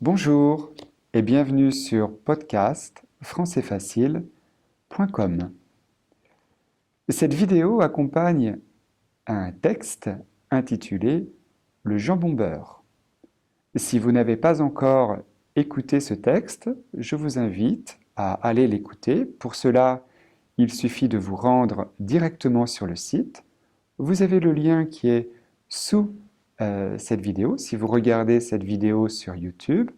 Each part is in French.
Bonjour et bienvenue sur podcastfrancaisfacile.com. Cette vidéo accompagne un texte intitulé Le jambon beurre. Si vous n'avez pas encore écouté ce texte, je vous invite à aller l'écouter. Pour cela, il suffit de vous rendre directement sur le site. Vous avez le lien qui est sous cette vidéo. Si vous regardez cette vidéo sur YouTube,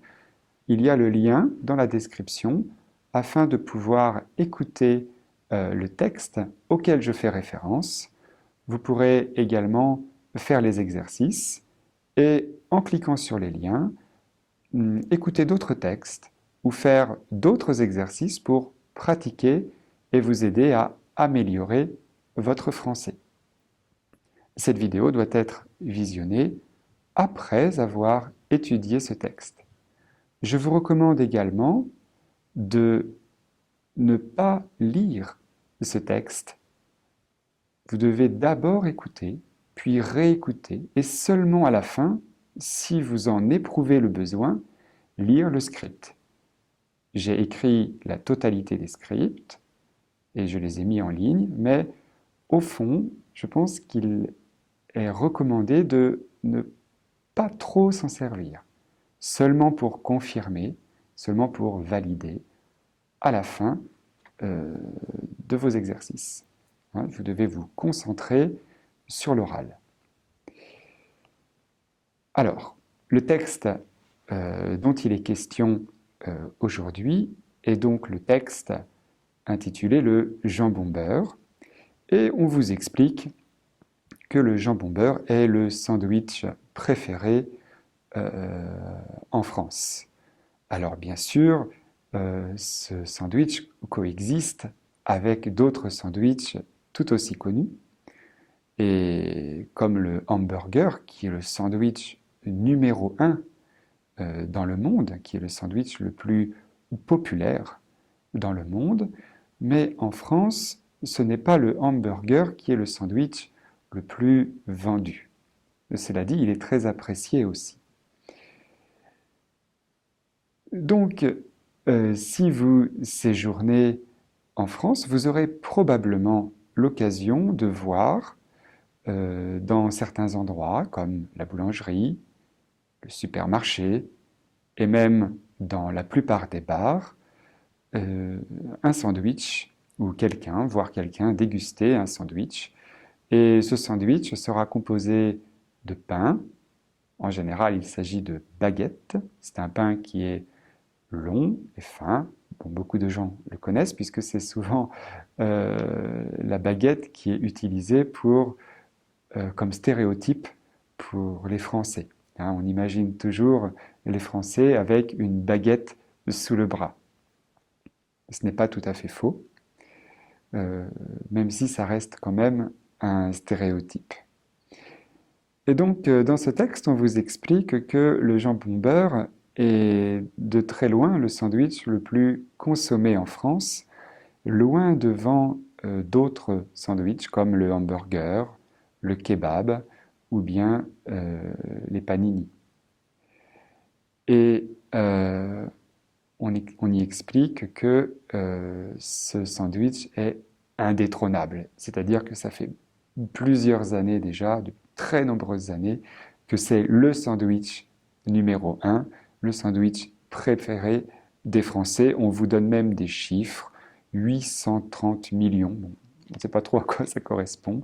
il y a le lien dans la description afin de pouvoir écouter le texte auquel je fais référence. Vous pourrez également faire les exercices et en cliquant sur les liens, écouter d'autres textes ou faire d'autres exercices pour pratiquer et vous aider à améliorer votre français. Cette vidéo doit être visionnée après avoir étudié ce texte. Je vous recommande également de ne pas lire ce texte. Vous devez d'abord écouter, puis réécouter, et seulement à la fin, si vous en éprouvez le besoin, lire le script. J'ai écrit la totalité des scripts et je les ai mis en ligne, mais au fond, je pense qu'il est recommandé de ne pas trop s'en servir, seulement pour confirmer, seulement pour valider à la fin de vos exercices. Vous devez vous concentrer sur l'oral. Alors, le texte dont il est question aujourd'hui est donc le texte intitulé Le jambon beurre, et on vous explique que le jambon beurre est le sandwich préféré en France. Alors bien sûr, ce sandwich coexiste avec d'autres sandwichs tout aussi connus. Et comme le hamburger, qui est le sandwich numéro 1 dans le monde, qui est le sandwich le plus populaire dans le monde, mais en France, ce n'est pas le hamburger qui est le sandwich le plus vendu. Cela dit, il est très apprécié aussi. Donc, si vous séjournez en France, vous aurez probablement l'occasion de voir dans certains endroits, comme la boulangerie, le supermarché, et même dans la plupart des bars, un sandwich, ou voir quelqu'un déguster un sandwich. Et ce sandwich sera composé de pain. En général, il s'agit de baguettes. C'est un pain qui est long et fin. Bon, beaucoup de gens le connaissent puisque c'est souvent la baguette qui est utilisée comme stéréotype pour les Français. On imagine toujours les Français avec une baguette sous le bras. Ce n'est pas tout à fait faux, même si ça reste quand même un stéréotype. Et donc, dans ce texte, on vous explique que le jambon beurre est de très loin le sandwich le plus consommé en France, loin devant d'autres sandwichs comme le hamburger, le kebab ou bien les panini. Et on y explique que ce sandwich est indétrônable, c'est-à-dire que ça fait plusieurs années déjà, de très nombreuses années, que c'est le sandwich numéro 1, le sandwich préféré des Français. On vous donne même des chiffres, 830 millions, bon, on ne sait pas trop à quoi ça correspond,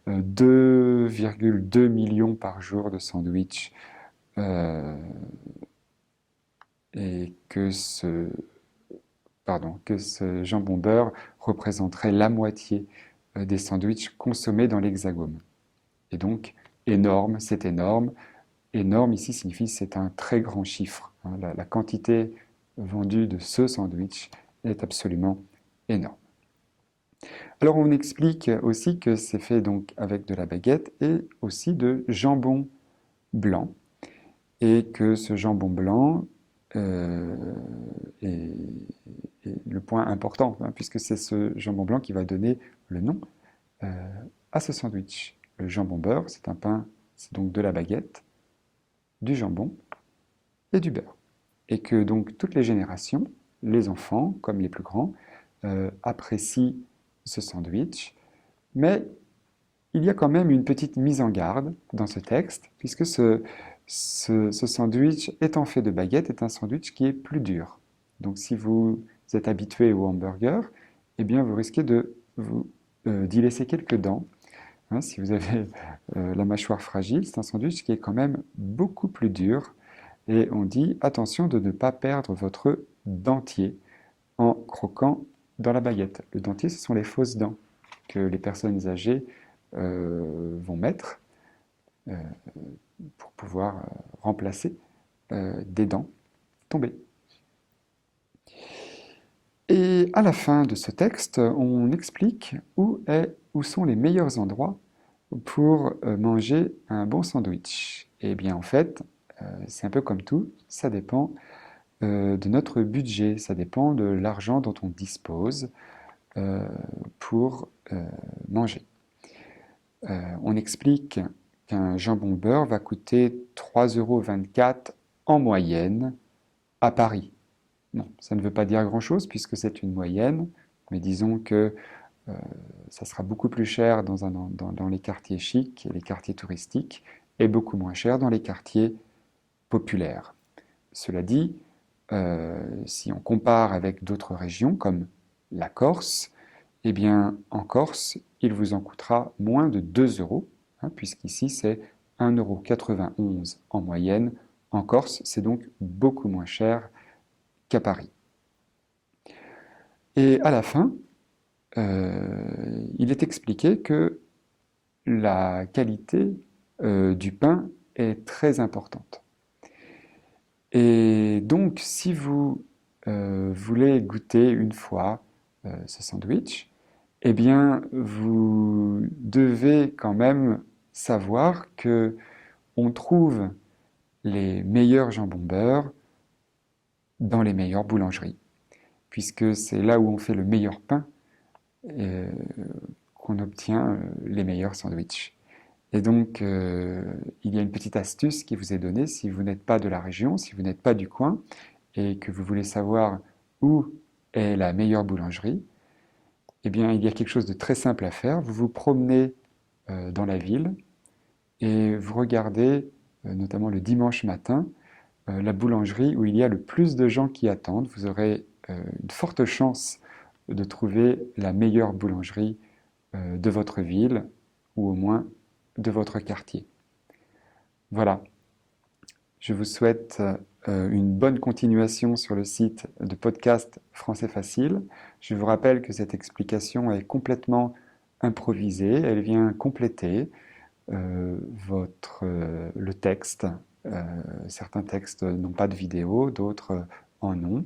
2,2 millions par jour de sandwichs, et que ce jambon beurre représenterait la moitié des sandwichs consommés dans l'Hexagone. Et donc, énorme, c'est énorme. Énorme ici signifie c'est un très grand chiffre. La quantité vendue de ce sandwich est absolument énorme. Alors on explique aussi que c'est fait donc avec de la baguette et aussi de jambon blanc. Et que ce jambon blanc est le point important, puisque c'est ce jambon blanc qui va donner le nom à ce sandwich. Le jambon beurre, c'est un pain, c'est donc de la baguette, du jambon et du beurre. et que donc toutes les générations, les enfants comme les plus grands, apprécient ce sandwich, mais il y a quand même une petite mise en garde dans ce texte, puisque ce sandwich étant fait de baguettes est un sandwich qui est plus dur. Donc si vous êtes habitué au hamburger, eh bien vous risquez d'y laisser quelques dents. Hein, si vous avez la mâchoire fragile, c'est un sandwich qui est quand même beaucoup plus dur. Et on dit attention de ne pas perdre votre dentier en croquant dans la baguette. Le dentier, ce sont les fausses dents que les personnes âgées vont mettre euh, pour pouvoir remplacer des dents tombées. Et à la fin de ce texte, on explique où sont les meilleurs endroits pour manger un bon sandwich. Et bien en fait, c'est un peu comme tout, ça dépend de notre budget, ça dépend de l'argent dont on dispose pour manger. On explique qu'un jambon beurre va coûter 3,24 € en moyenne à Paris. Non, ça ne veut pas dire grand-chose puisque c'est une moyenne, mais disons que ça sera beaucoup plus cher dans les quartiers chics et les quartiers touristiques et beaucoup moins cher dans les quartiers populaires. Cela dit, si on compare avec d'autres régions comme la Corse, eh bien en Corse, il vous en coûtera moins de 2 euros, hein, puisqu'ici c'est 1,91 € en moyenne. En Corse, c'est donc beaucoup moins cher qu'à Paris. Et à la fin, il est expliqué que la qualité du pain est très importante. Et donc, si vous voulez goûter une fois ce sandwich, eh bien, vous devez quand même savoir que on trouve les meilleurs jambons beurre dans les meilleures boulangeries, puisque c'est là où on fait le meilleur pain euh, qu'on obtient les meilleurs sandwichs. Et donc, il y a une petite astuce qui vous est donnée si vous n'êtes pas de la région, si vous n'êtes pas du coin, et que vous voulez savoir où est la meilleure boulangerie. Eh bien, il y a quelque chose de très simple à faire. Vous vous promenez dans la ville et vous regardez, notamment le dimanche matin, la boulangerie où il y a le plus de gens qui attendent. Vous aurez une forte chance de trouver la meilleure boulangerie de votre ville ou au moins de votre quartier. Voilà, je vous souhaite une bonne continuation sur le site de podcast Français Facile. Je vous rappelle que cette explication est complètement improvisée, elle vient compléter le texte. Certains textes n'ont pas de vidéo, d'autres en ont.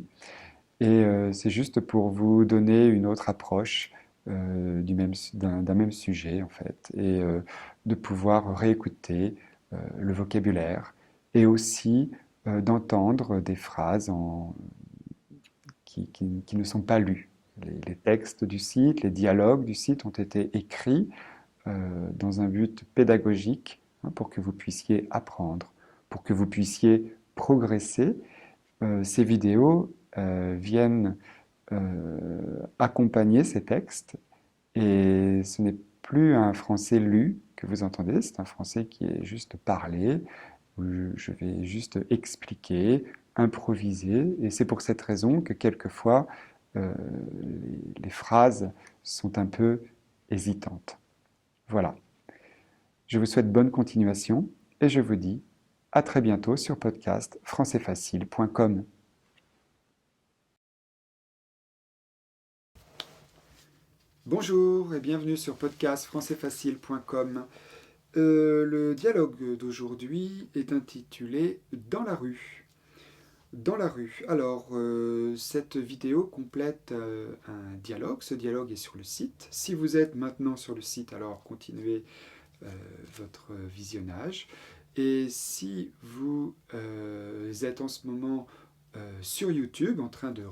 Et c'est juste pour vous donner une autre approche d'un même sujet, en fait, et de pouvoir réécouter le vocabulaire et aussi d'entendre des phrases qui ne sont pas lues. Les textes du site, les dialogues du site ont été écrits dans un but pédagogique, hein, pour que vous puissiez apprendre, pour que vous puissiez progresser. Ces vidéos viennent accompagner ces textes et ce n'est plus un français lu que vous entendez, c'est un français qui est juste parlé, où je vais juste expliquer, improviser, et c'est pour cette raison que quelquefois les phrases sont un peu hésitantes. Voilà. Je vous souhaite bonne continuation et je vous dis à très bientôt sur podcast françaisfacile.com. Bonjour et bienvenue sur podcast françaisfacile.com. Le dialogue d'aujourd'hui est intitulé Dans la rue. Dans la rue. Alors, cette vidéo complète un dialogue. Ce dialogue est sur le site. Si vous êtes maintenant sur le site, alors continuez votre visionnage. Et si vous êtes en ce moment sur YouTube en train de